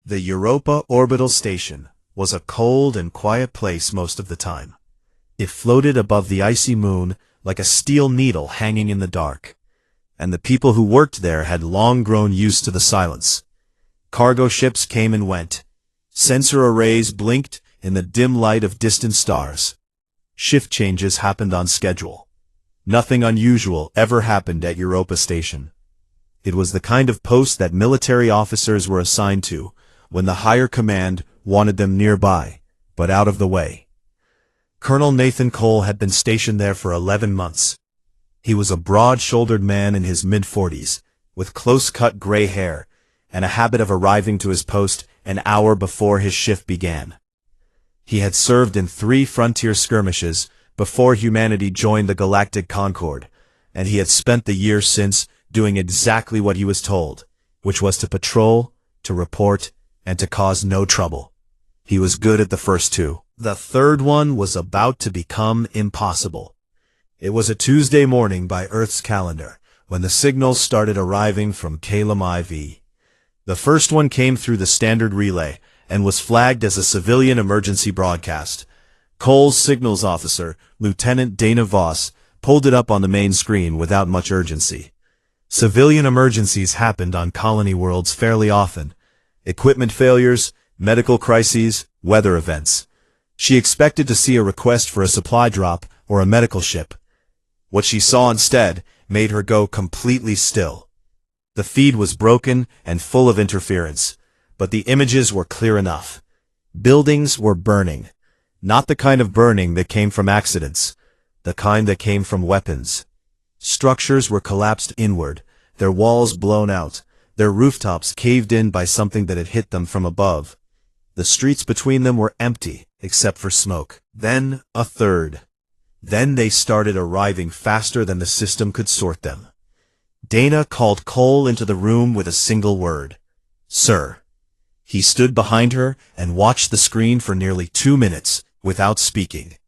The Europa Orbital Station was a cold and quiet place most of the time. It floated above the icy moon like a steel needle hanging in the dark, and the people who worked there had long grown used to the silence. Cargo ships came and went. Sensor arrays blinked in the dim light of distant stars. Shift changes happened on schedule. Nothing unusual ever happened at Europa Station. It was the kind of post that military officers were assigned to when the higher command wanted them nearby, but out of the way. Colonel Nathan Cole had been stationed there for 11 months. He was a broad-shouldered man in his mid-40s, with close-cut gray hair, and a habit of arriving to his post an hour before his shift began. He had served in 3 frontier skirmishes before humanity joined the Galactic Concord, and he had spent the year since doing exactly what he was told, which was to patrol, to report, and to cause no trouble. He was good at the first 2. The third one was about to become impossible. It was a Tuesday morning by Earth's calendar when the signals started arriving from Calum IV. The first one came through the standard relay and was flagged as a civilian emergency broadcast. Cole's signals officer, Lieutenant Dana Voss, pulled it up on the main screen without much urgency. Civilian emergencies happened on colony worlds fairly often. Equipment failures, medical crises, weather events. She expected to see a request for a supply drop or a medical ship. What she saw instead made her go completely still. The feed was broken and full of interference, but the images were clear enough. Buildings were burning. Not the kind of burning that came from accidents, the kind that came from weapons. Structures were collapsed inward, their walls blown out, their rooftops caved in by something that had hit them from above. The streets between them were empty, except for smoke. Then a third. Then they started arriving faster than the system could sort them. Dana called Cole into the room with a single word. "Sir." He stood behind her and watched the screen for nearly 2 minutes without speaking.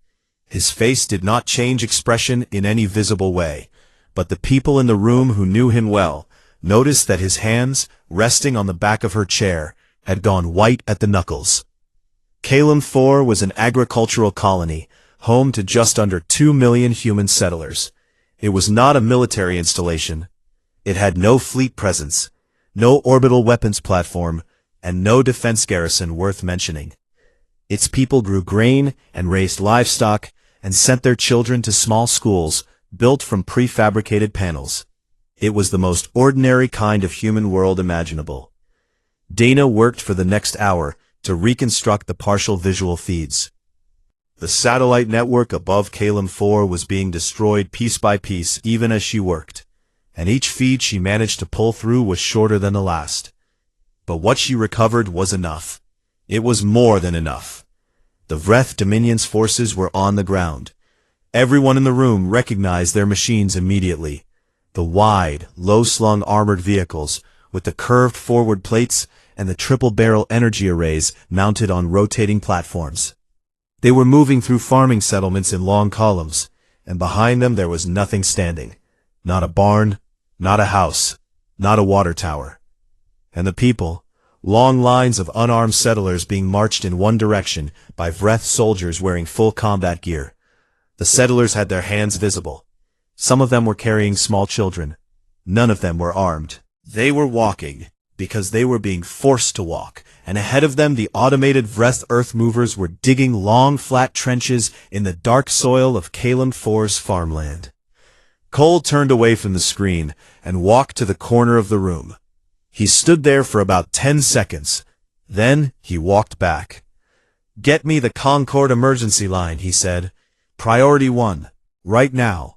His face did not change expression in any visible way, but the people in the room who knew him well noticed that his hands, resting on the back of her chair, had gone white at the knuckles. Calum 4 was an agricultural colony, home to just under 2 million human settlers. It was not a military installation. It had no fleet presence, no orbital weapons platform, and no defense garrison worth mentioning. Its people grew grain and raised livestock and sent their children to small schools built from prefabricated panels. It was the most ordinary kind of human world imaginable. Dana worked for the next hour to reconstruct the partial visual feeds. The satellite network above Calum 4 was being destroyed piece by piece even as she worked, and each feed she managed to pull through was shorter than the last. But what she recovered was enough. It was more than enough. The Vreth Dominion's forces were on the ground. Everyone in the room recognized their machines immediately. The wide, low-slung armored vehicles, with the curved forward plates and the triple-barrel energy arrays mounted on rotating platforms. They were moving through farming settlements in long columns, and behind them there was nothing standing. Not a barn, not a house, not a water tower. And the people, long lines of unarmed settlers being marched in one direction by Vreth soldiers wearing full combat gear. The settlers had their hands visible. Some of them were carrying small children. None of them were armed. They were walking because they were being forced to walk, and ahead of them the automated Vreth earth movers were digging long flat trenches in the dark soil of Calum 4's farmland. Cole turned away from the screen and walked to the corner of the room. He stood there for about 10 seconds. Then he walked back. "Get me the Concord emergency line," he said. "Priority 1. Right now."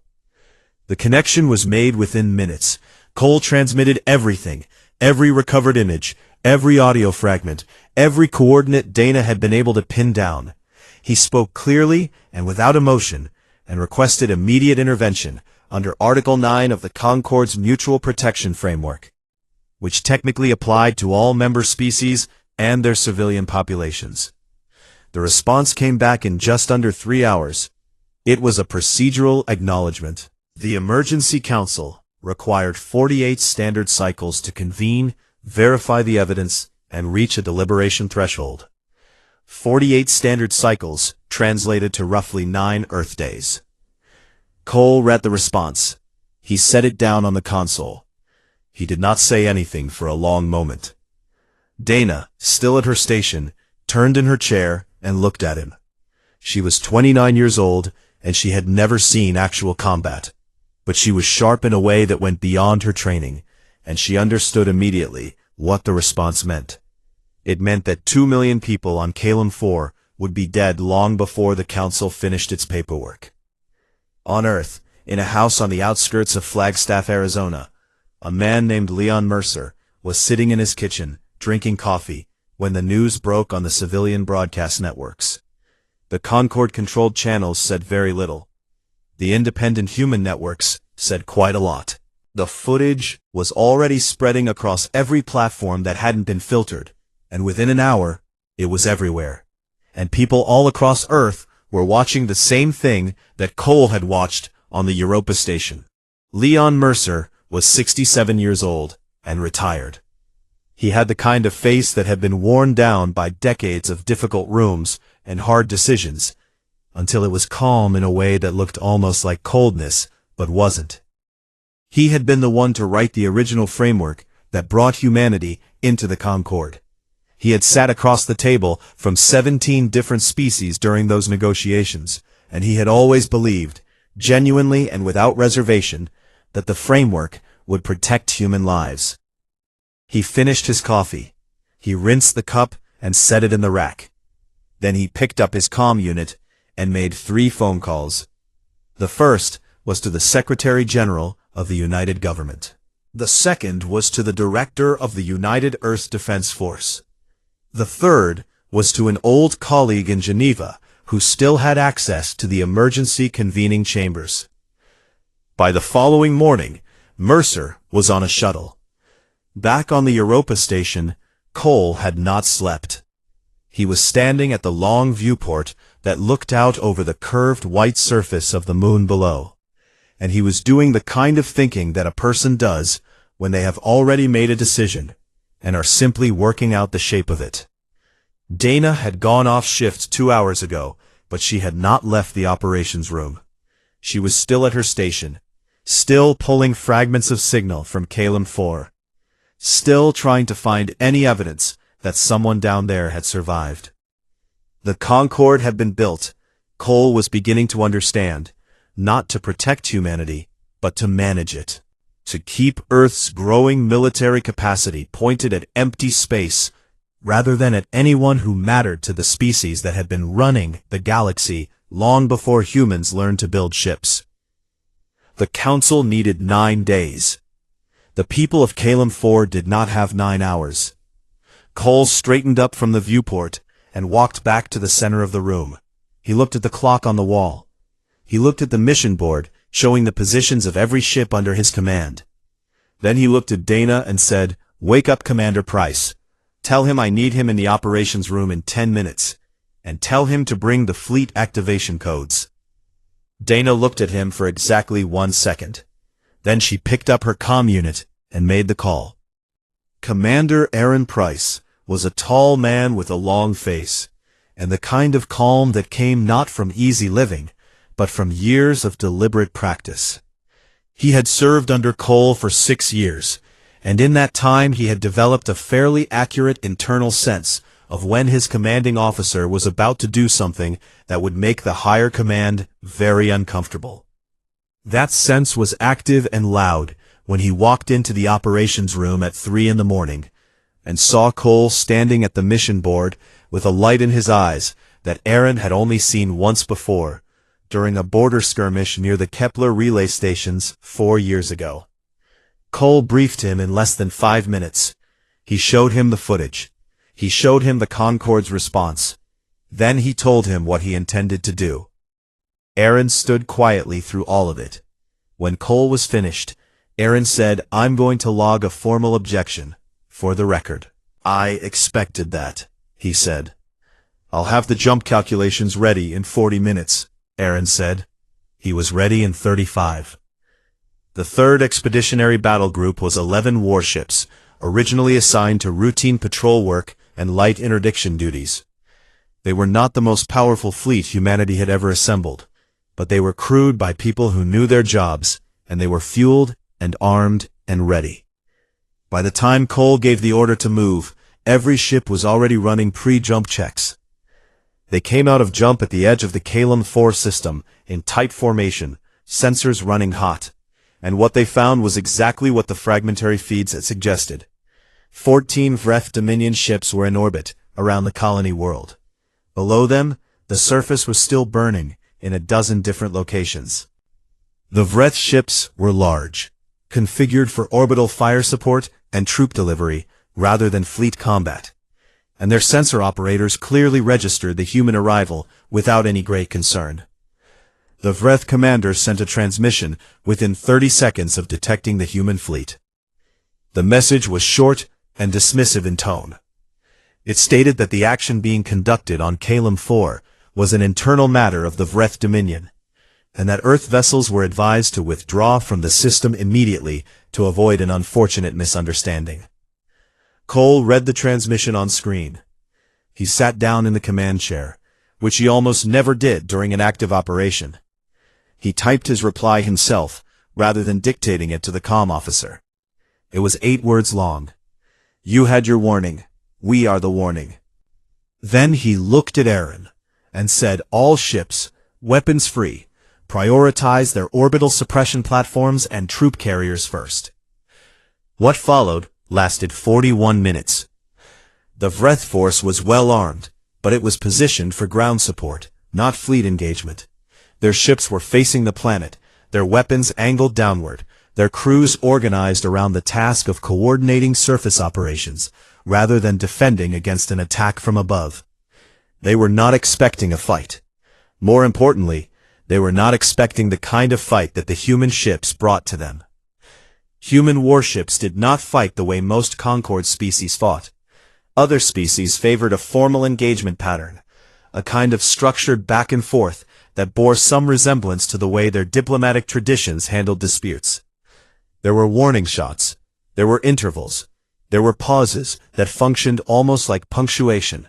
The connection was made within minutes. Cole transmitted everything, every recovered image, every audio fragment, every coordinate Dana had been able to pin down. He spoke clearly and without emotion, and requested immediate intervention under Article 9 of the Concord's Mutual Protection Framework, which technically applied to all member species and their civilian populations. The response came back in just under 3 hours. It was a procedural acknowledgement. The Emergency Council required 48 standard cycles to convene, verify the evidence, and reach a deliberation threshold. 48 standard cycles translated to roughly 9 Earth days. Cole read the response. He set it down on the console. He did not say anything for a long moment. Dana, still at her station, turned in her chair and looked at him. She was 29 years old, and she had never seen actual combat. But she was sharp in a way that went beyond her training, and she understood immediately what the response meant. It meant that 2 million people on Kalem 4 would be dead long before the Council finished its paperwork. On Earth, in a house on the outskirts of Flagstaff, Arizona, a man named Leon Mercer was sitting in his kitchen, drinking coffee, when the news broke on the civilian broadcast networks. The Concord-controlled channels said very little. The independent human networks said quite a lot. The footage was already spreading across every platform that hadn't been filtered, and within an hour, it was everywhere. And people all across Earth were watching the same thing that Cole had watched on the Europa station. Leon Mercer was 67 years old and retired. He had the kind of face that had been worn down by decades of difficult rooms and hard decisions, until it was calm in a way that looked almost like coldness, but wasn't. He had been the one to write the original framework that brought humanity into the Concord. He had sat across the table from 17 different species during those negotiations, and he had always believed, genuinely and without reservation, that the framework would protect human lives. He finished his coffee. He rinsed the cup and set it in the rack. Then he picked up his comm unit and made 3 phone calls. The first was to the Secretary General of the United Government. The second was to the Director of the United Earth Defense Force. The third was to an old colleague in Geneva who still had access to the emergency convening chambers. By the following morning, Mercer was on a shuttle. Back on the Europa station, Cole had not slept. He was standing at the long viewport that looked out over the curved white surface of the moon below. And he was doing the kind of thinking that a person does when they have already made a decision and are simply working out the shape of it. Dana had gone off shift 2 hours ago, but she had not left the operations room. She was still at her station, still pulling fragments of signal from Kalem 4, still trying to find any evidence that someone down there had survived. The Concorde had been built, Cole was beginning to understand, not to protect humanity, but to manage it. To keep Earth's growing military capacity pointed at empty space, rather than at anyone who mattered to the species that had been running the galaxy long before humans learned to build ships. The Council needed 9 days. The people of Kalem 4 did not have 9 hours. Cole straightened up from the viewport and walked back to the center of the room. He looked at the clock on the wall. He looked at the mission board, showing the positions of every ship under his command. Then he looked at Dana and said, "Wake up Commander Price. Tell him I need him in the operations room in 10 minutes. And tell him to bring the fleet activation codes." Dana looked at him for exactly 1 second. Then she picked up her comm unit and made the call. Commander Aaron Price was a tall man with a long face, and the kind of calm that came not from easy living, but from years of deliberate practice. He had served under Cole for 6 years, and in that time he had developed a fairly accurate internal sense of when his commanding officer was about to do something that would make the higher command very uncomfortable. That sense was active and loud when he walked into the operations room at 3 in the morning and saw Cole standing at the mission board with a light in his eyes that Aaron had only seen once before, during a border skirmish near the Kepler relay stations 4 years ago. Cole briefed him in less than 5 minutes. He showed him the footage. He showed him the Concorde's response. Then he told him what he intended to do. Aaron stood quietly through all of it. When Cole was finished, Aaron said, "I'm going to log a formal objection, for the record." "I expected that," he said. "I'll have the jump calculations ready in 40 minutes, Aaron said. He was ready in 35. The 3rd Expeditionary Battle Group was 11 warships, originally assigned to routine patrol work and light interdiction duties. They were not the most powerful fleet humanity had ever assembled, but they were crewed by people who knew their jobs, and they were fueled and armed and ready. By the time Cole gave the order to move, every ship was already running pre-jump checks. They came out of jump at the edge of the Calum 4 system, in tight formation, sensors running hot. And what they found was exactly what the fragmentary feeds had suggested. 14 Vreth Dominion ships were in orbit, around the colony world. Below them, the surface was still burning, in a dozen different locations. The Vreth ships were large, configured for orbital fire support and troop delivery, rather than fleet combat. And their sensor operators clearly registered the human arrival without any great concern. The Vreth commander sent a transmission within 30 seconds of detecting the human fleet. The message was short and dismissive in tone. It stated that the action being conducted on Calum 4 was an internal matter of the Vreth Dominion, and that Earth vessels were advised to withdraw from the system immediately to avoid an unfortunate misunderstanding. Cole read the transmission on screen. He sat down in the command chair, which he almost never did during an active operation. He typed his reply himself, rather than dictating it to the comm officer. It was 8 words long. You had your warning. We are the warning. Then he looked at Aaron, and said all ships, weapons free, prioritize their orbital suppression platforms and troop carriers first. What followed lasted 41 minutes. The Vreth force was well armed, but it was positioned for ground support, not fleet engagement. Their ships were facing the planet, their weapons angled downward, their crews organized around the task of coordinating surface operations, rather than defending against an attack from above. They were not expecting a fight. More importantly, they were not expecting the kind of fight that the human ships brought to them. Human warships did not fight the way most Concord species fought. Other species favored a formal engagement pattern, a kind of structured back and forth that bore some resemblance to the way their diplomatic traditions handled disputes. There were warning shots, there were intervals, there were pauses that functioned almost like punctuation.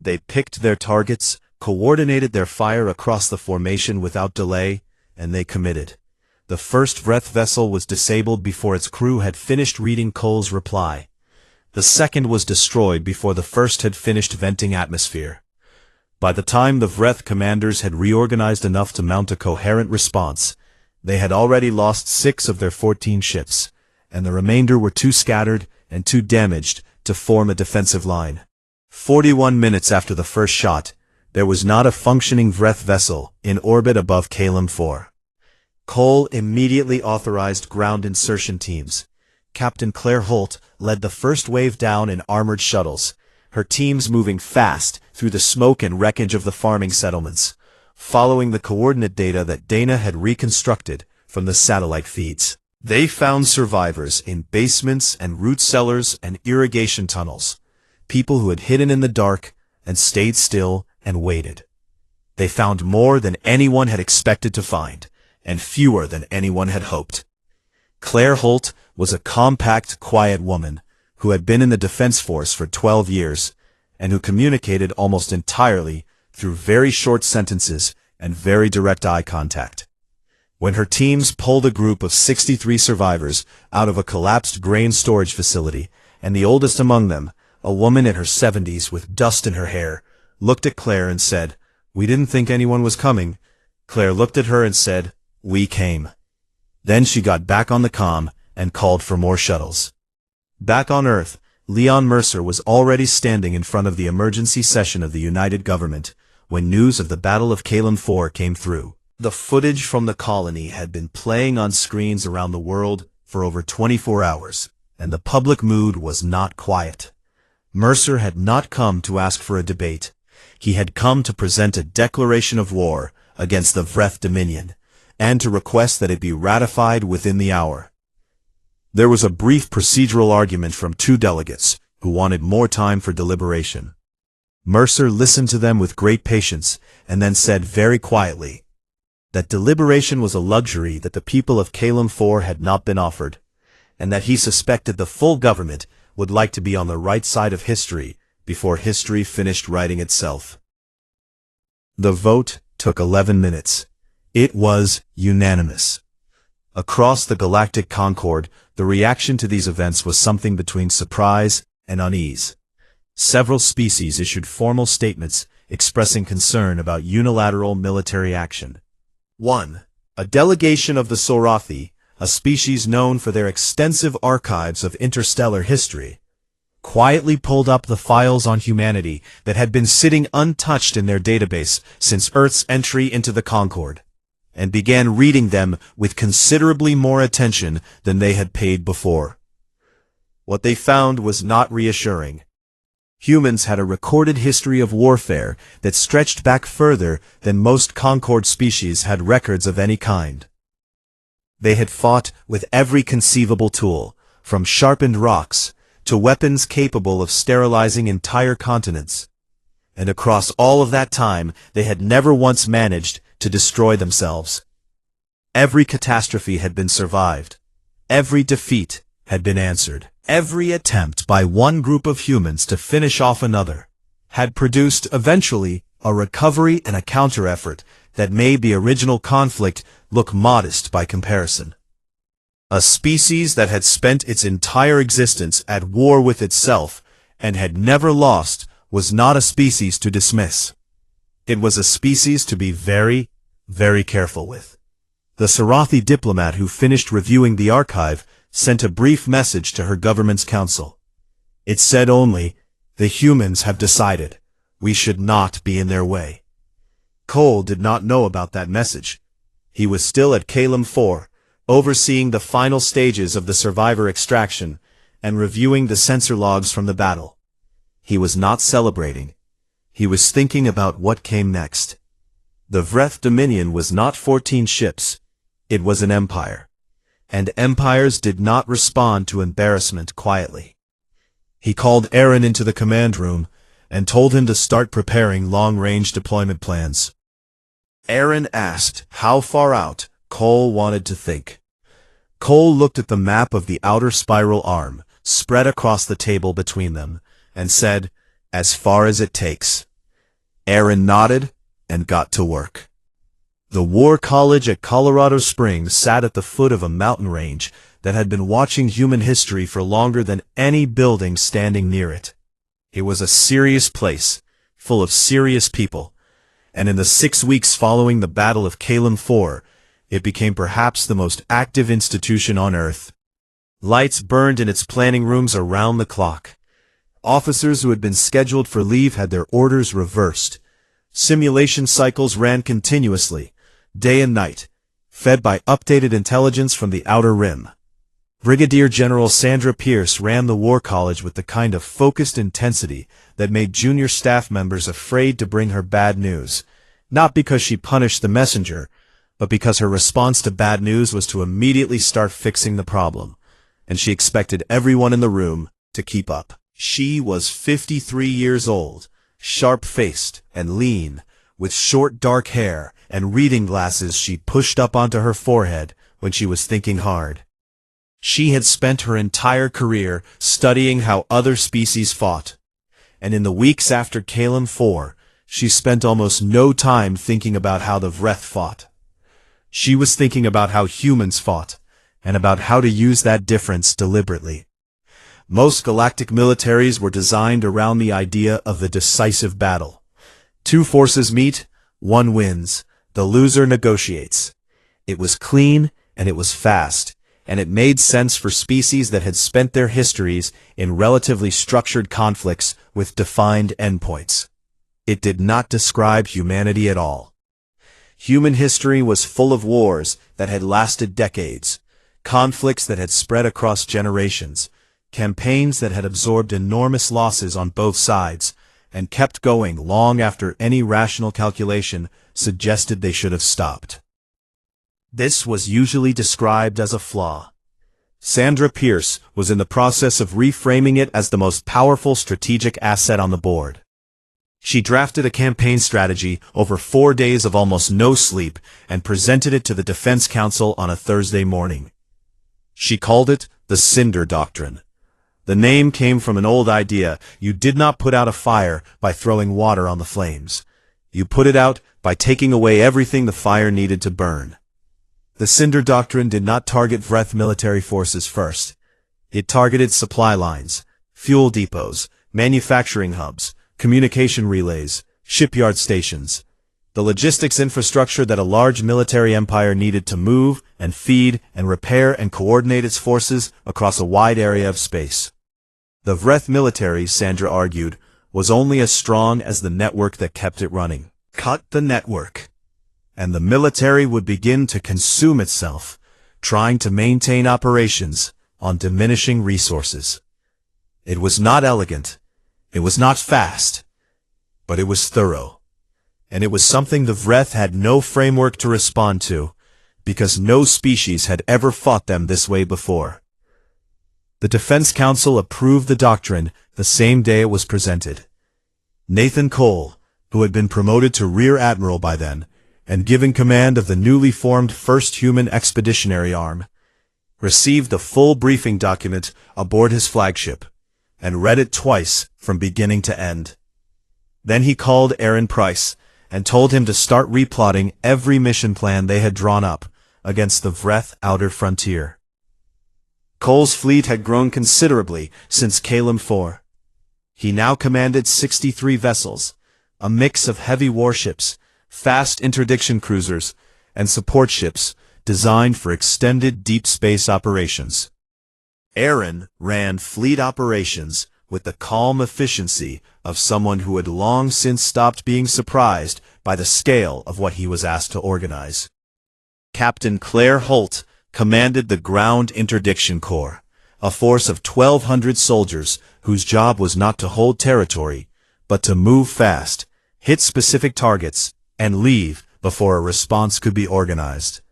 They picked their targets, coordinated their fire across the formation without delay, and they committed. The first Vreth vessel was disabled before its crew had finished reading Cole's reply. The second was destroyed before the first had finished venting atmosphere. By the time the Vreth commanders had reorganized enough to mount a coherent response, they had already lost 6 of their 14 ships, and the remainder were too scattered and too damaged to form a defensive line. 41 minutes after the first shot, there was not a functioning Vreth vessel in orbit above Calum 4. Cole immediately authorized ground insertion teams. Captain Claire Holt led the first wave down in armored shuttles, her teams moving fast through the smoke and wreckage of the farming settlements, following the coordinate data that Dana had reconstructed from the satellite feeds. They found survivors in basements and root cellars and irrigation tunnels, people who had hidden in the dark and stayed still and waited. They found more than anyone had expected to find, and fewer than anyone had hoped. Claire Holt was a compact, quiet woman who had been in the Defense Force for 12 years and who communicated almost entirely through very short sentences and very direct eye contact. When her teams pulled a group of 63 survivors out of a collapsed grain storage facility, and the oldest among them, a woman in her 70s with dust in her hair, looked at Claire and said, "We didn't think anyone was coming." Claire looked at her and said, "We came." Then she got back on the comm and called for more shuttles. Back on Earth, Leon Mercer was already standing in front of the emergency session of the United Government when news of the Battle of Calum 4 came through. The footage from the colony had been playing on screens around the world for over 24 hours, and the public mood was not quiet. Mercer had not come to ask for a debate. He had come to present a declaration of war against the Vreth Dominion, and to request that it be ratified within the hour. There was a brief procedural argument from 2 delegates who wanted more time for deliberation. Mercer listened to them with great patience and then said very quietly that deliberation was a luxury that the people of Calum 4 had not been offered, and that he suspected the full government would like to be on the right side of history before history finished writing itself. The vote took 11 minutes. It was unanimous. Across the galactic concord, the reaction to these events was something between surprise and unease. Several species issued formal statements expressing concern about unilateral military action. 1. A delegation of the Sorathi, a species known for their extensive archives of interstellar history, quietly pulled up the files on humanity that had been sitting untouched in their database since Earth's entry into the Concord, and began reading them with considerably more attention than they had paid before. What they found was not reassuring. Humans had a recorded history of warfare that stretched back further than most Concord species had records of any kind. They had fought with every conceivable tool, from sharpened rocks to weapons capable of sterilizing entire continents. And across all of that time, they had never once managed to destroy themselves. Every catastrophe had been survived. Every defeat had been answered. Every attempt by one group of humans to finish off another had produced eventually a recovery and a counter-effort that made the original conflict look modest by comparison. A species that had spent its entire existence at war with itself and had never lost was not a species to dismiss. It was a species to be very, very careful with. The Sorathi diplomat who finished reviewing the archive sent a brief message to her government's council. It said only, "The humans have decided. We should not be in their way." Cole did not know about that message. He was still at Calum 4, overseeing the final stages of the survivor extraction and reviewing the sensor logs from the battle. He was not celebrating. He was thinking about what came next. The Vreth Dominion was not 14 ships. It was an empire. And empires did not respond to embarrassment quietly. He called Aaron into the command room and told him to start preparing long-range deployment plans. Aaron asked how far out Cole wanted to think. Cole looked at the map of the outer spiral arm, spread across the table between them, and said, "As far as it takes." Aaron nodded and got to work. The War College at Colorado Springs sat at the foot of a mountain range that had been watching human history for longer than any building standing near it. It was a serious place, full of serious people, and in the 6 weeks following the Battle of Calum 4, it became perhaps the most active institution on Earth. Lights burned in its planning rooms around the clock. Officers who had been scheduled for leave had their orders reversed. Simulation cycles ran continuously, day and night, fed by updated intelligence from the Outer Rim. Brigadier General Sandra Pierce ran the War College with the kind of focused intensity that made junior staff members afraid to bring her bad news, not because she punished the messenger, but because her response to bad news was to immediately start fixing the problem, and she expected everyone in the room to keep up. She was 53 years old, sharp-faced and lean, with short dark hair and reading glasses she pushed up onto her forehead when she was thinking hard. She had spent her entire career studying how other species fought, and in the weeks after Calum 4, she spent almost no time thinking about how the Vreth fought. She was thinking about how humans fought, and about how to use that difference deliberately. Most galactic militaries were designed around the idea of the decisive battle. Two forces meet, one wins, the loser negotiates. It was clean, and it was fast, and it made sense for species that had spent their histories in relatively structured conflicts with defined endpoints. It did not describe humanity at all. Human history was full of wars that had lasted decades, conflicts that had spread across generations, campaigns that had absorbed enormous losses on both sides, and kept going long after any rational calculation suggested they should have stopped. This was usually described as a flaw. Sandra Pierce was in the process of reframing it as the most powerful strategic asset on the board. She drafted a campaign strategy over 4 days of almost no sleep and presented it to the Defense Council on a Thursday morning. She called it the Cinder Doctrine. The name came from an old idea. You did not put out a fire by throwing water on the flames. You put it out by taking away everything the fire needed to burn. The Cinder Doctrine did not target Vreth military forces first. It targeted supply lines, fuel depots, manufacturing hubs, communication relays, shipyard stations, the logistics infrastructure that a large military empire needed to move and feed and repair and coordinate its forces across a wide area of space. The Vreth military, Sandra argued, was only as strong as the network that kept it running. Cut the network, and the military would begin to consume itself, trying to maintain operations on diminishing resources. It was not elegant, it was not fast, but it was thorough. And it was something the Vreth had no framework to respond to, because no species had ever fought them this way before. The Defense Council approved the doctrine the same day it was presented. Nathan Cole, who had been promoted to Rear Admiral by then, and given command of the newly formed 1st Human Expeditionary Arm, received the full briefing document aboard his flagship, and read it twice from beginning to end. Then he called Aaron Price, and told him to start replotting every mission plan they had drawn up against the Vreth outer frontier. Cole's fleet had grown considerably since Calum IV. He now commanded 63 vessels, a mix of heavy warships, fast interdiction cruisers, and support ships designed for extended deep space operations. Aaron ran fleet operations with the calm efficiency of someone who had long since stopped being surprised by the scale of what he was asked to organize. Captain Claire Holt commanded the Ground Interdiction Corps, a force of 1,200 soldiers whose job was not to hold territory, but to move fast, hit specific targets, and leave before a response could be organized.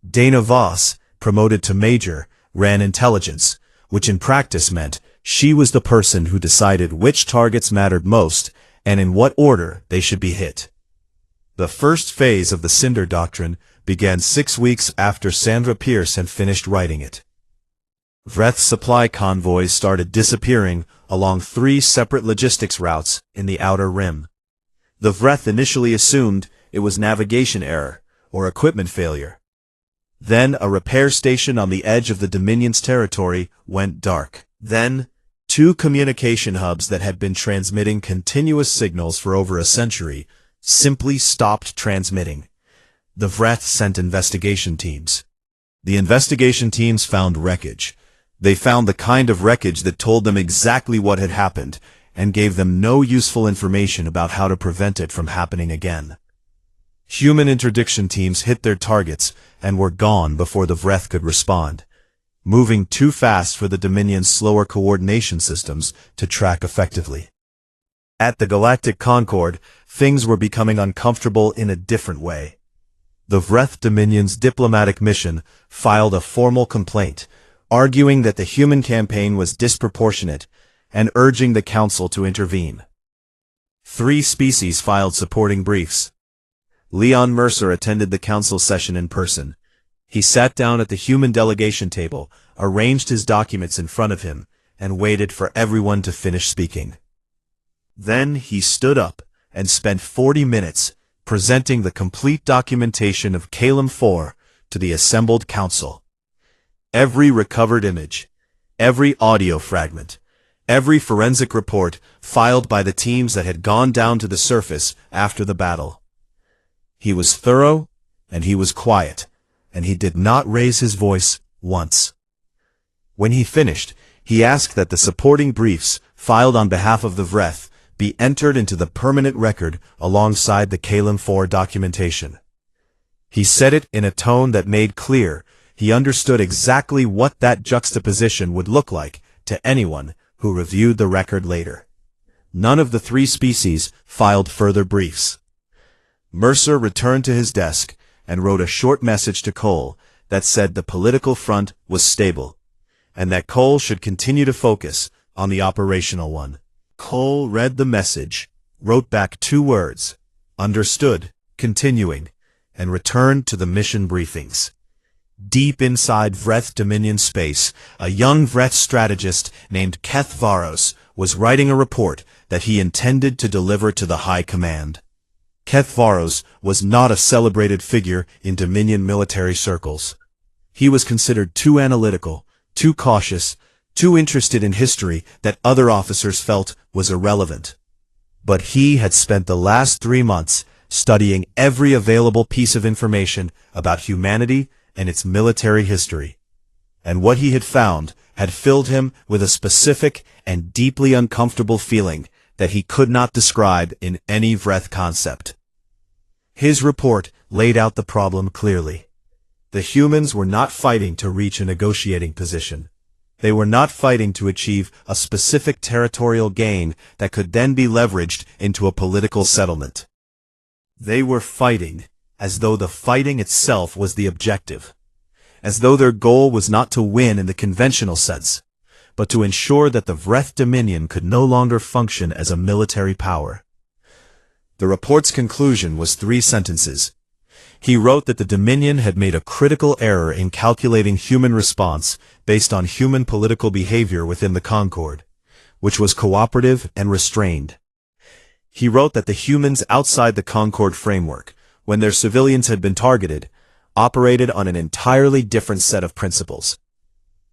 Dana Voss, promoted to Major, ran intelligence, which in practice meant she was the person who decided which targets mattered most and in what order they should be hit. The first phase of the Cinder Doctrine began 6 weeks after Sandra Pierce had finished writing it. Vreth's supply convoys started disappearing along 3 separate logistics routes in the Outer Rim. The Vreth initially assumed it was navigation error or equipment failure. Then a repair station on the edge of the Dominion's territory went dark. Then 2 communication hubs that had been transmitting continuous signals for over a century simply stopped transmitting. The Vreth sent investigation teams. The investigation teams found wreckage. They found the kind of wreckage that told them exactly what had happened and gave them no useful information about how to prevent it from happening again. Human interdiction teams hit their targets and were gone before the Vreth could respond, moving too fast for the Dominion's slower coordination systems to track effectively. At the Galactic Concord, things were becoming uncomfortable in a different way. The Vreth Dominion's diplomatic mission filed a formal complaint, arguing that the human campaign was disproportionate and urging the Council to intervene. 3 species filed supporting briefs. Leon Mercer attended the Council session in person. He sat down at the human delegation table, arranged his documents in front of him, and waited for everyone to finish speaking. Then he stood up and spent 40 minutes presenting the complete documentation of Calum IV to the assembled Council. Every recovered image, every audio fragment, every forensic report filed by the teams that had gone down to the surface after the battle. He was thorough, and he was quiet, and he did not raise his voice once. When he finished, he asked that the supporting briefs filed on behalf of the Vreth be entered into the permanent record alongside the Calum IV documentation. He said it in a tone that made clear he understood exactly what that juxtaposition would look like to anyone who reviewed the record later. None of the 3 species filed further briefs. Mercer returned to his desk and wrote a short message to Cole that said the political front was stable, and that Cole should continue to focus on the operational one. Cole read the message, wrote back 2 words, "Understood," continuing, and returned to the mission briefings. Deep inside Vreth Dominion space, a young Vreth strategist named Keth Varos was writing a report that he intended to deliver to the High Command. Keth Varos was not a celebrated figure in Dominion military circles. He was considered too analytical, too cautious, too interested in history that other officers felt was irrelevant. But he had spent the last 3 months studying every available piece of information about humanity and its military history. And what he had found had filled him with a specific and deeply uncomfortable feeling that he could not describe in any Vreth concept. His report laid out the problem clearly. The humans were not fighting to reach a negotiating position. They were not fighting to achieve a specific territorial gain that could then be leveraged into a political settlement. They were fighting as though the fighting itself was the objective, as though their goal was not to win in the conventional sense, but to ensure that the Vreth Dominion could no longer function as a military power. The report's conclusion was 3 sentences. He wrote that the Dominion had made a critical error in calculating human response based on human political behavior within the Concord, which was cooperative and restrained. He wrote that the humans outside the Concord framework, when their civilians had been targeted, operated on an entirely different set of principles.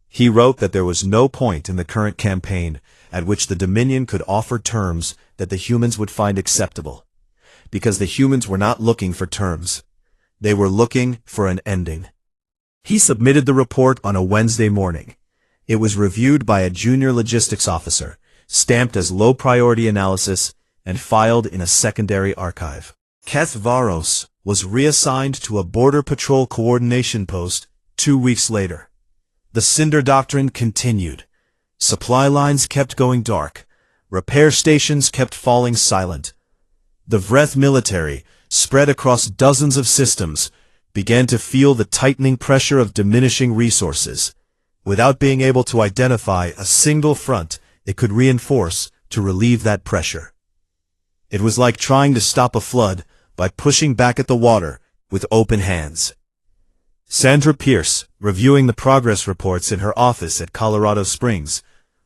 He wrote that there was no point in the current campaign at which the Dominion could offer terms that the humans would find acceptable, because the humans were not looking for terms. They were looking for an ending. He submitted the report on a Wednesday morning. It was reviewed by a junior logistics officer, stamped as low-priority analysis, and filed in a secondary archive. Keth Varos was reassigned to a Border Patrol coordination post 2 weeks later. The Cinder Doctrine continued. Supply lines kept going dark. Repair stations kept falling silent. The Vreth military, spread across dozens of systems, began to feel the tightening pressure of diminishing resources. Without being able to identify a single front it could reinforce to relieve that pressure. It was like trying to stop a flood by pushing back at the water with open hands. Sandra Pierce, reviewing the progress reports in her office at Colorado Springs,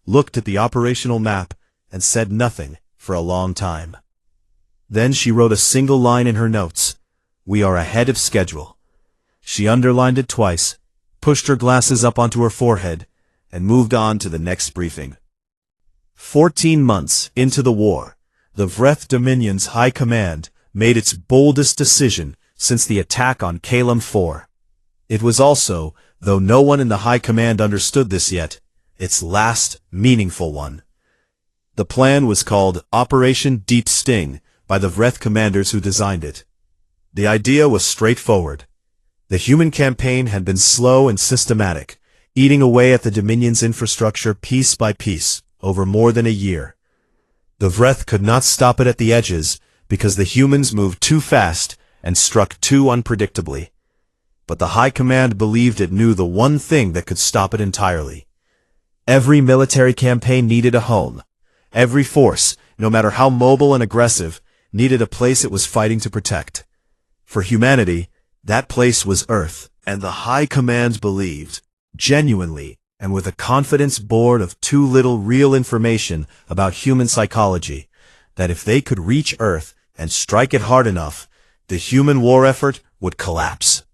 looked at the operational map and said nothing for a long time. Then she wrote a single line in her notes. "We are ahead of schedule." She underlined it twice, pushed her glasses up onto her forehead, and moved on to the next briefing. 14 months into the war, the Vreth Dominion's High Command made its boldest decision since the attack on Kalem 4. It was also, though no one in the High Command understood this yet, its last meaningful one. The plan was called Operation Deep Sting by the Vreth commanders who designed it. The idea was straightforward. The human campaign had been slow and systematic, eating away at the Dominion's infrastructure piece by piece over more than a year. The Vreth could not stop it at the edges because the humans moved too fast and struck too unpredictably. But the High Command believed it knew the one thing that could stop it entirely. Every military campaign needed a home. Every force, no matter how mobile and aggressive, needed a place it was fighting to protect. For humanity, that place was Earth, and the High Command believed, genuinely, and with a confidence born of too little real information about human psychology, that if they could reach Earth and strike it hard enough, the human war effort would collapse.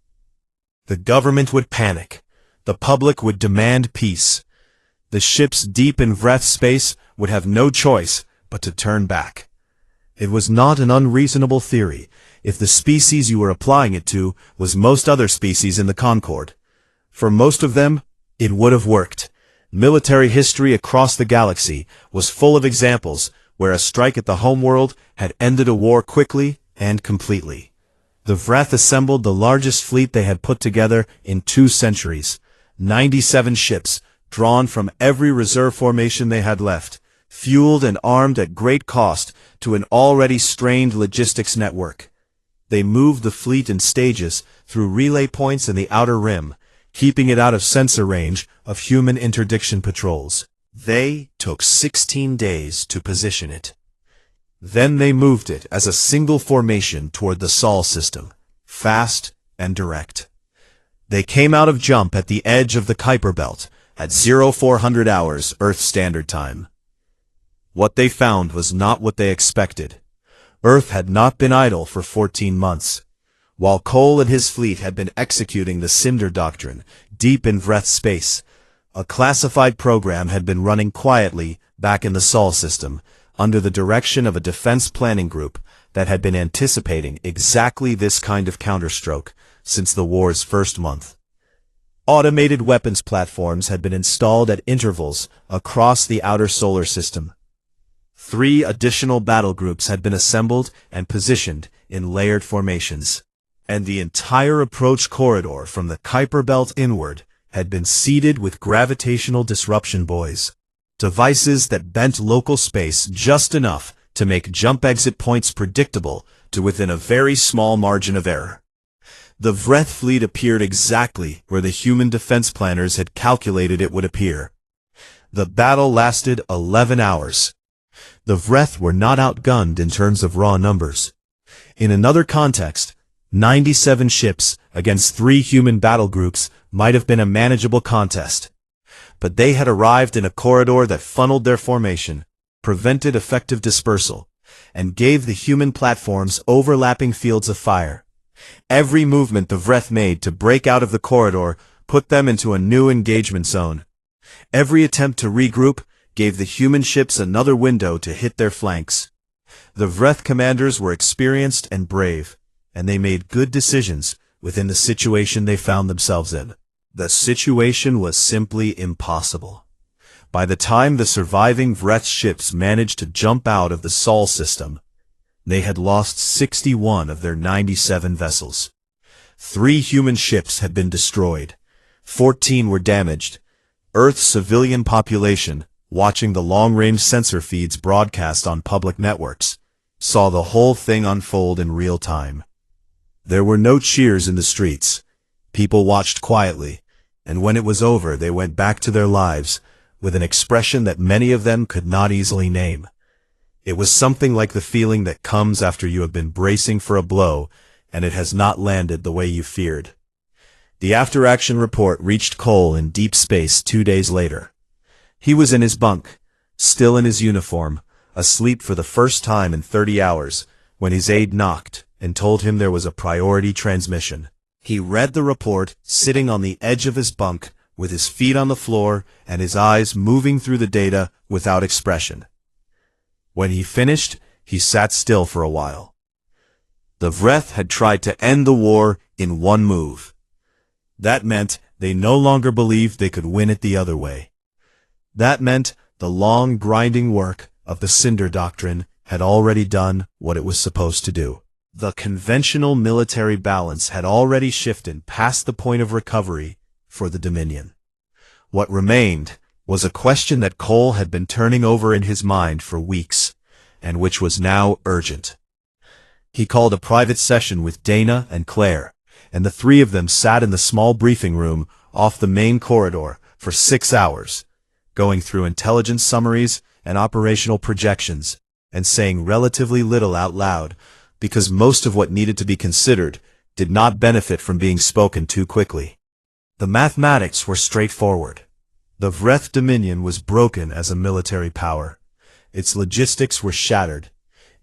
The government would panic. The public would demand peace. The ships deep in Vreth space would have no choice but to turn back. It was not an unreasonable theory if the species you were applying it to was most other species in the Concord. For most of them, it would have worked. Military history across the galaxy was full of examples where a strike at the homeworld had ended a war quickly and completely. The Vreth assembled the largest fleet they had put together in 2 centuries, 97 ships, drawn from every reserve formation they had left, fueled and armed at great cost to an already strained logistics network. They moved the fleet in stages through relay points in the outer rim, keeping it out of sensor range of human interdiction patrols. They took 16 days to position it. Then they moved it as a single formation toward the Sol system, fast and direct. They came out of jump at the edge of the Kuiper Belt at 0400 hours Earth Standard Time. What they found was not what they expected. Earth had not been idle for 14 months. While Cole and his fleet had been executing the Cinder Doctrine deep in Vreth space, a classified program had been running quietly back in the Sol system under the direction of a defense planning group that had been anticipating exactly this kind of counterstroke since the war's first month. Automated weapons platforms had been installed at intervals across the outer solar system. 3 additional battle groups had been assembled and positioned in layered formations, and the entire approach corridor from the Kuiper Belt inward had been seeded with gravitational disruption buoys, devices that bent local space just enough to make jump exit points predictable to within a very small margin of error. The Vreth fleet appeared exactly where the human defense planners had calculated it would appear. The battle lasted 11 hours. The Vreth were not outgunned in terms of raw numbers. In another context, 97 ships against 3 human battle groups might have been a manageable contest. But they had arrived in a corridor that funneled their formation, prevented effective dispersal, and gave the human platforms overlapping fields of fire. Every movement the Vreth made to break out of the corridor put them into a new engagement zone. Every attempt to regroup gave the human ships another window to hit their flanks. The Vreth commanders were experienced and brave, and they made good decisions within the situation they found themselves in. The situation was simply impossible. By the time the surviving Vreth ships managed to jump out of the Sol system, they had lost 61 of their 97 vessels. 3 human ships had been destroyed. 14 were damaged. Earth's civilian population, watching the long-range sensor feeds broadcast on public networks, saw the whole thing unfold in real time. There were no cheers in the streets. People watched quietly, and when it was over they went back to their lives with an expression that many of them could not easily name. It was something like the feeling that comes after you have been bracing for a blow and it has not landed the way you feared. The after-action report reached Cole in deep space 2 days later. He was in his bunk, still in his uniform, asleep for the first time in 30 hours, when his aide knocked and told him there was a priority transmission. He read the report, sitting on the edge of his bunk, with his feet on the floor and his eyes moving through the data without expression. When he finished, he sat still for a while. The Vreth had tried to end the war in one move. That meant they no longer believed they could win it the other way. That meant the long, grinding work of the Cinder Doctrine had already done what it was supposed to do. The conventional military balance had already shifted past the point of recovery for the Dominion. What remained was a question that Cole had been turning over in his mind for weeks, and which was now urgent. He called a private session with Dana and Claire, and the 3 of them sat in the small briefing room off the main corridor for 6 hours, going through intelligence summaries and operational projections, and saying relatively little out loud, because most of what needed to be considered did not benefit from being spoken too quickly. The mathematics were straightforward. The Vreth Dominion was broken as a military power. Its logistics were shattered.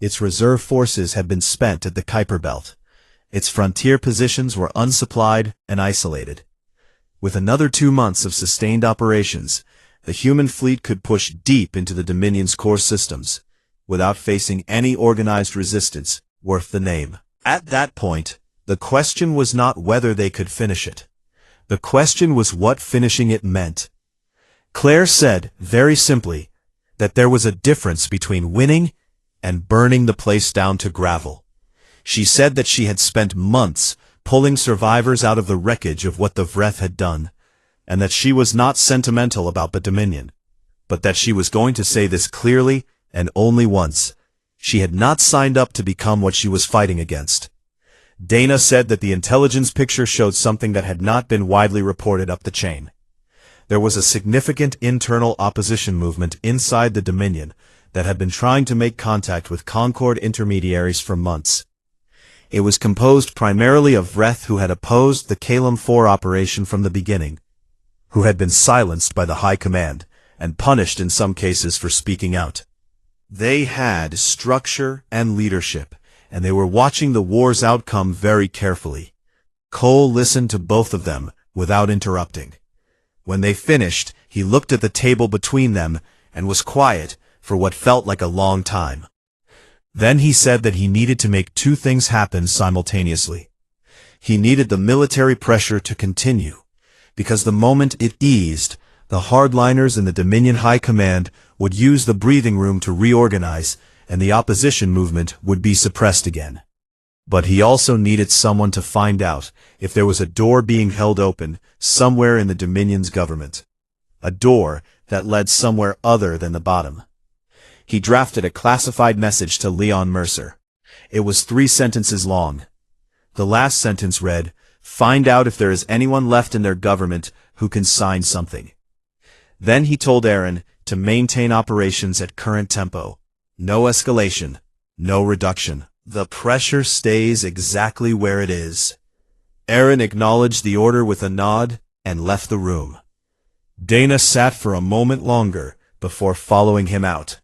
Its reserve forces had been spent at the Kuiper Belt. Its frontier positions were unsupplied and isolated. With another 2 months of sustained operations, the human fleet could push deep into the Dominion's core systems, without facing any organized resistance worth the name. At that point, the question was not whether they could finish it. The question was what finishing it meant. Claire said, very simply, that there was a difference between winning and burning the place down to gravel. She said that she had spent months pulling survivors out of the wreckage of what the Vreth had done, and that she was not sentimental about the Dominion, but that she was going to say this clearly and only once. She had not signed up to become what she was fighting against. Dana said that the intelligence picture showed something that had not been widely reported up the chain. There was a significant internal opposition movement inside the Dominion that had been trying to make contact with Concord intermediaries for months. It was composed primarily of Vreth who had opposed the Calum 4 operation from the beginning, who had been silenced by the High Command, and punished in some cases for speaking out. They had structure and leadership, and they were watching the war's outcome very carefully. Cole listened to both of them without interrupting. When they finished, he looked at the table between them and was quiet for what felt like a long time. Then he said that he needed to make two things happen simultaneously. He needed the military pressure to continue, because the moment it eased, the hardliners in the Dominion High Command would use the breathing room to reorganize, and the opposition movement would be suppressed again. But he also needed someone to find out if there was a door being held open somewhere in the Dominion's government. A door that led somewhere other than the bottom. He drafted a classified message to Leon Mercer. It was 3 sentences long. The last sentence read, "Find out if there is anyone left in their government who can sign something." Then he told Aaron to maintain operations at current tempo. No escalation, no reduction. The pressure stays exactly where it is. Aaron acknowledged the order with a nod and left the room. Dana sat for a moment longer before following him out.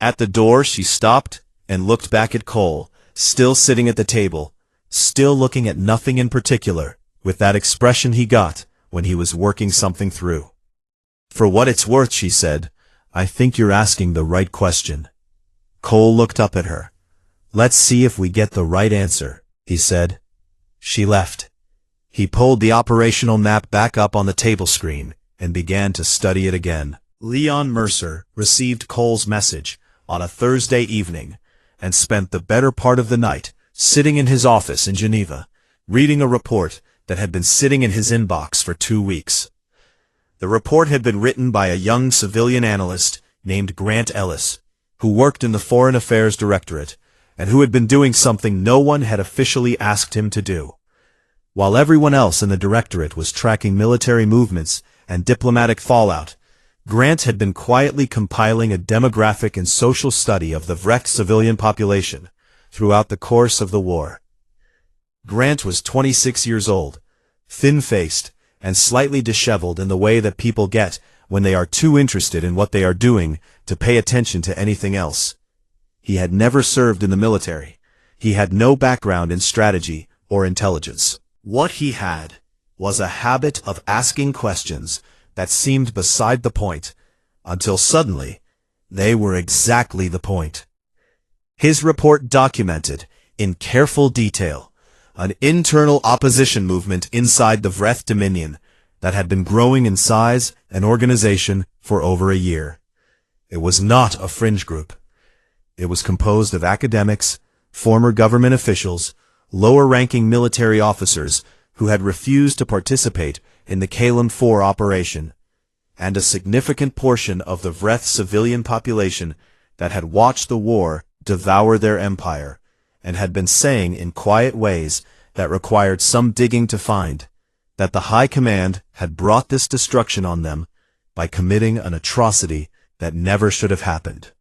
At the door, she stopped and looked back at Cole, still sitting at the table, still looking at nothing in particular, with that expression he got when he was working something through. "For what it's worth," she said, "I think you're asking the right question." Cole looked up at her. "Let's see if we get the right answer," he said. She left. He pulled the operational map back up on the table screen and began to study it again. Leon Mercer received Cole's message on a Thursday evening and spent the better part of the night sitting in his office in Geneva, reading a report that had been sitting in his inbox for 2 weeks. The report had been written by a young civilian analyst named Grant Ellis, who worked in the Foreign Affairs Directorate and who had been doing something no one had officially asked him to do. While everyone else in the Directorate was tracking military movements and diplomatic fallout, Grant had been quietly compiling a demographic and social study of the Vreth civilian population throughout the course of the war. Grant was 26 years old, thin-faced, and slightly disheveled in the way that people get when they are too interested in what they are doing to pay attention to anything else. He had never served in the military. He had no background in strategy or intelligence. What he had was a habit of asking questions that seemed beside the point, until suddenly they were exactly the point. His report documented, in careful detail, an internal opposition movement inside the Vreth Dominion that had been growing in size and organization for over a year. It was not a fringe group. It was composed of academics, former government officials, lower-ranking military officers who had refused to participate in the Calum 4 operation, and a significant portion of the Vreth civilian population that had watched the war devour their empire, and had been saying in quiet ways that required some digging to find that the High Command had brought this destruction on them by committing an atrocity that never should have happened.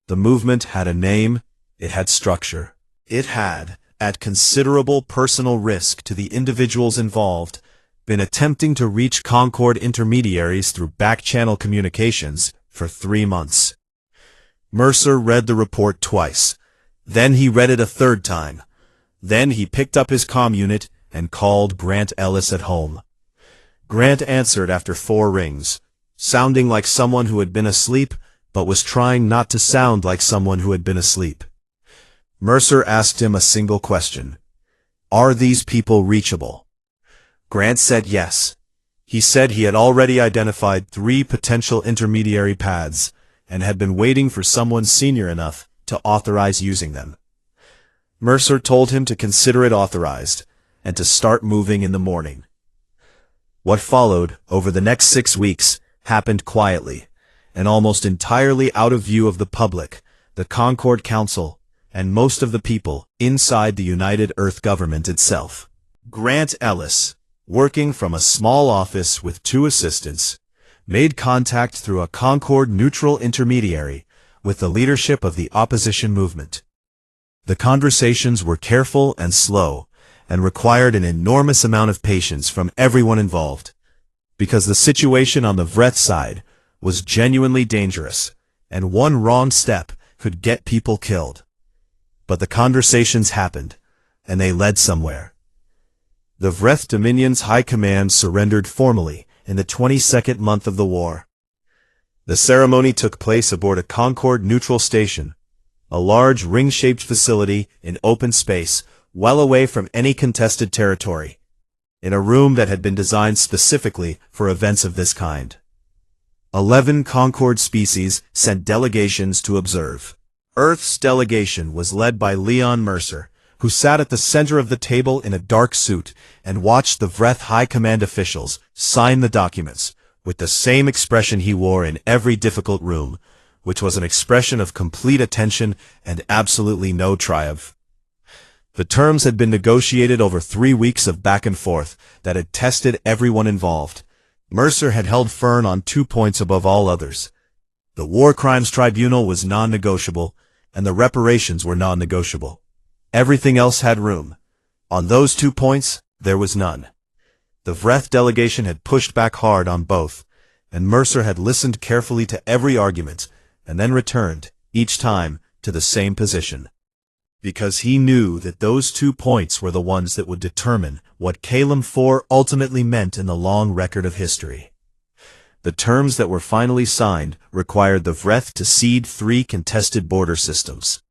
The movement had a name, it had structure. It had, at considerable personal risk to the individuals involved, been attempting to reach Concord intermediaries through back-channel communications for 3 months. Mercer read the report twice. Then he read it a third time. Then he picked up his comm unit and called Grant Ellis at home. Grant answered after 4 rings, sounding like someone who had been asleep, but was trying not to sound like someone who had been asleep. Mercer asked him a single question. "Are these people reachable?" Grant said yes. He said he had already identified 3 potential intermediary paths and had been waiting for someone senior enough to authorize using them. Mercer told him to consider it authorized and to start moving in the morning. What followed over the next 6 weeks happened quietly and almost entirely out of view of the public, the Concord Council, and most of the people inside the United Earth government itself. Grant Ellis, working from a small office with 2 assistants, made contact through a Concord neutral intermediary with the leadership of the opposition movement. The conversations were careful and slow, and required an enormous amount of patience from everyone involved, because the situation on the Vreth side was genuinely dangerous, and one wrong step could get people killed. But the conversations happened, and they led somewhere. The Vreth Dominion's High Command surrendered formally in the 22nd month of the war. The ceremony took place aboard a Concord neutral station, a large ring-shaped facility in open space, well away from any contested territory, in a room that had been designed specifically for events of this kind. 11 Concord species sent delegations to observe. Earth's delegation was led by Leon Mercer, who sat at the center of the table in a dark suit and watched the Vreth High Command officials sign the documents with the same expression he wore in every difficult room, which was an expression of complete attention and absolutely no triumph. The terms had been negotiated over 3 weeks of back and forth that had tested everyone involved. Mercer had held firm on 2 points above all others. The War Crimes Tribunal was non-negotiable, and the reparations were non-negotiable. Everything else had room. On those 2 points, there was none. The Vreth delegation had pushed back hard on both, and Mercer had listened carefully to every argument, and then returned, each time, to the same position. Because he knew that those 2 points were the ones that would determine what Calum 4 ultimately meant in the long record of history. The terms that were finally signed required the Vreth to cede 3 contested border systems.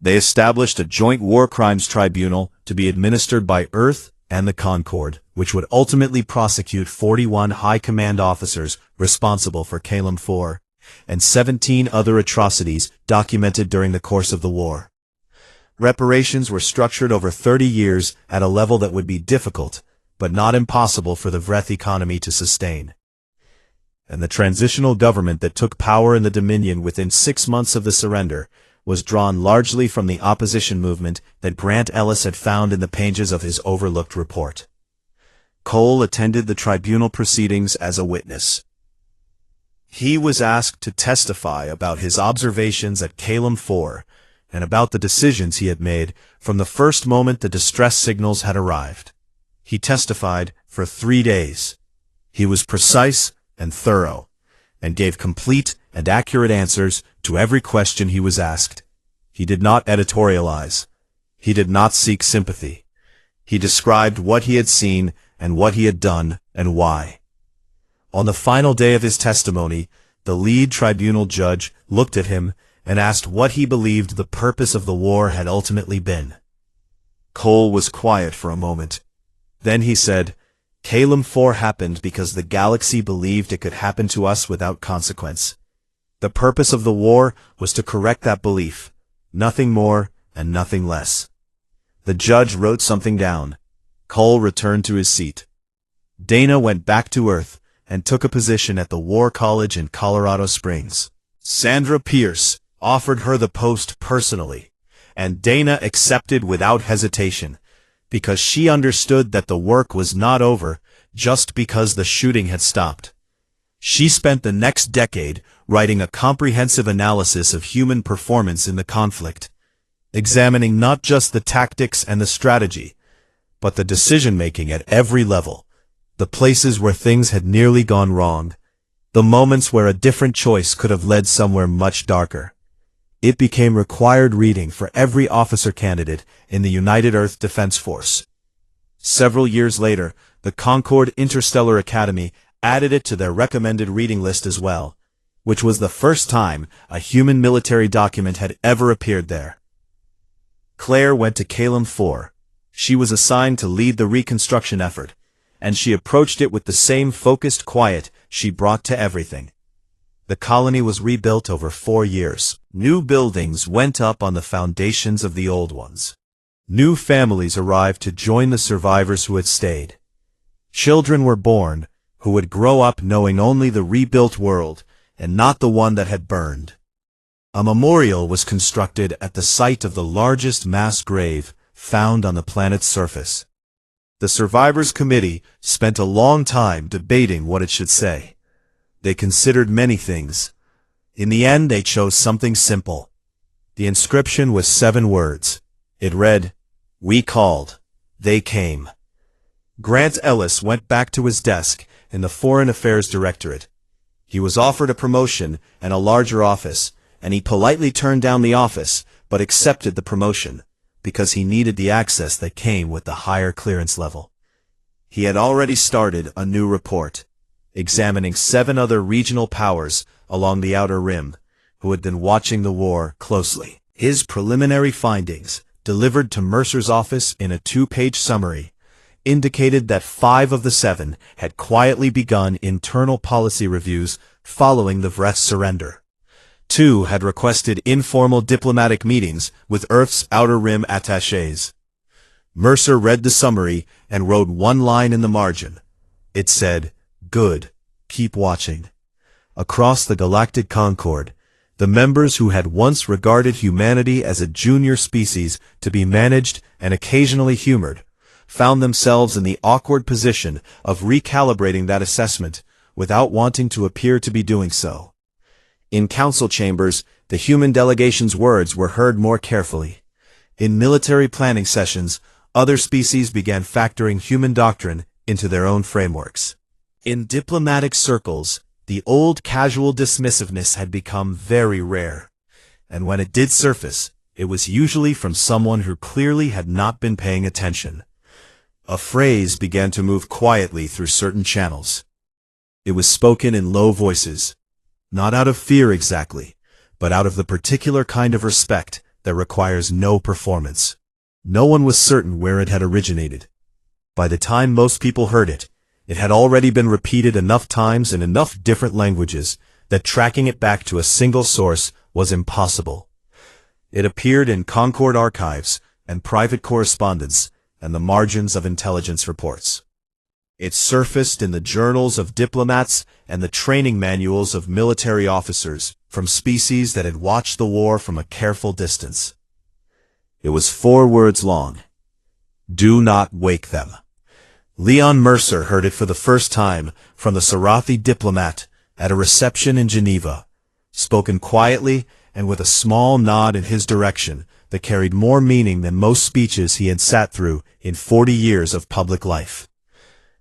They established a joint war crimes tribunal to be administered by Earth and the Concord, which would ultimately prosecute 41 high command officers responsible for Calum 4, and 17 other atrocities documented during the course of the war. Reparations were structured over 30 years at a level that would be difficult, but not impossible for the Vreth economy to sustain. And the transitional government that took power in the Dominion within 6 months of the surrender was drawn largely from the opposition movement that Grant Ellis had found in the pages of his overlooked report. Cole attended the tribunal proceedings as a witness. He was asked to testify about his observations at Calum 4 and about the decisions he had made from the first moment the distress signals had arrived. He testified for 3 days. He was precise and thorough, and gave complete and accurate answers to every question he was asked. He did not editorialize. He did not seek sympathy. He described what he had seen and what he had done and why. On the final day of his testimony, the lead tribunal judge looked at him and asked what he believed the purpose of the war had ultimately been. Cole was quiet for a moment. Then he said, "Calum 4 happened because the galaxy believed it could happen to us without consequence. The purpose of the war was to correct that belief, nothing more and nothing less." The judge wrote something down. Cole returned to his seat. Dana went back to Earth and took a position at the War College in Colorado Springs. Sandra Pierce offered her the post personally, and Dana accepted without hesitation, because she understood that the work was not over just because the shooting had stopped. She spent the next decade writing a comprehensive analysis of human performance in the conflict, examining not just the tactics and the strategy, but the decision-making at every level, the places where things had nearly gone wrong, the moments where a different choice could have led somewhere much darker. It became required reading for every officer candidate in the United Earth Defense Force. Several years later, the Concord Interstellar Academy added it to their recommended reading list as well, which was the first time a human military document had ever appeared there. Claire went to Calum 4. She was assigned to lead the reconstruction effort, and she approached it with the same focused quiet she brought to everything. The colony was rebuilt over 4 years. New buildings went up on the foundations of the old ones. New families arrived to join the survivors who had stayed. Children were born who would grow up knowing only the rebuilt world and not the one that had burned. A memorial was constructed at the site of the largest mass grave found on the planet's surface. The Survivors Committee spent a long time debating what it should say. They considered many things. In the end, they chose something simple. The inscription was 7 words. It read, "We called. They came." Grant Ellis went back to his desk in the Foreign Affairs Directorate. He was offered a promotion and a larger office, and he politely turned down the office, but accepted the promotion, because he needed the access that came with the higher clearance level. He had already started a new report, examining 7 other regional powers along the Outer Rim, who had been watching the war closely. His preliminary findings, delivered to Mercer's office in a 2-page summary, indicated that 5 of the 7 had quietly begun internal policy reviews following the Vreth's surrender. 2 had requested informal diplomatic meetings with Earth's Outer Rim attachés. Mercer read the summary and wrote one line in the margin. It said, "Good. Keep watching." Across the galactic concord, the members who had once regarded humanity as a junior species to be managed and occasionally humored, found themselves in the awkward position of recalibrating that assessment without wanting to appear to be doing so. In council chambers, the human delegation's words were heard more carefully. In military planning sessions, other species began factoring human doctrine into their own frameworks. In diplomatic circles, the old casual dismissiveness had become very rare, and when it did surface, it was usually from someone who clearly had not been paying attention. A phrase began to move quietly through certain channels. It was spoken in low voices, not out of fear exactly, but out of the particular kind of respect that requires no performance. No one was certain where it had originated. By the time most people heard it, it had already been repeated enough times in enough different languages that tracking it back to a single source was impossible. It appeared in Concord archives and private correspondence and the margins of intelligence reports. It surfaced in the journals of diplomats and the training manuals of military officers from species that had watched the war from a careful distance. It was 4 words long. Do not wake them. Leon Mercer heard it for the first time from the Sarathi diplomat at a reception in Geneva, spoken quietly and with a small nod in his direction that carried more meaning than most speeches he had sat through in 40 years of public life.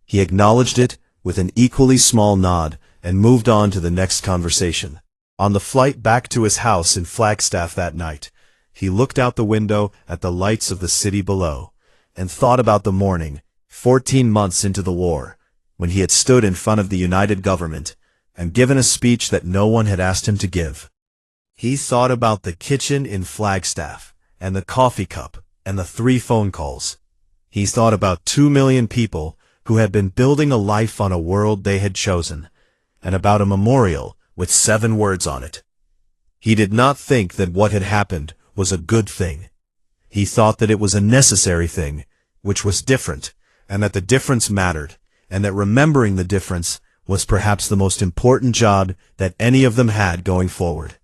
He acknowledged it with an equally small nod and moved on to the next conversation. On the flight back to his house in Flagstaff that night, he looked out the window at the lights of the city below and thought about the morning, 14 months into the war, when he had stood in front of the United Government and given a speech that no one had asked him to give. He thought about the kitchen in Flagstaff and the coffee cup and the 3 phone calls. He thought about 2 million people who had been building a life on a world they had chosen, and about a memorial with 7 words on it. He did not think that what had happened was a good thing. He thought that it was a necessary thing, which was different, and that the difference mattered, and that remembering the difference was perhaps the most important job that any of them had going forward.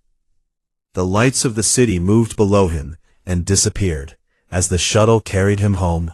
The lights of the city moved below him and disappeared as the shuttle carried him home.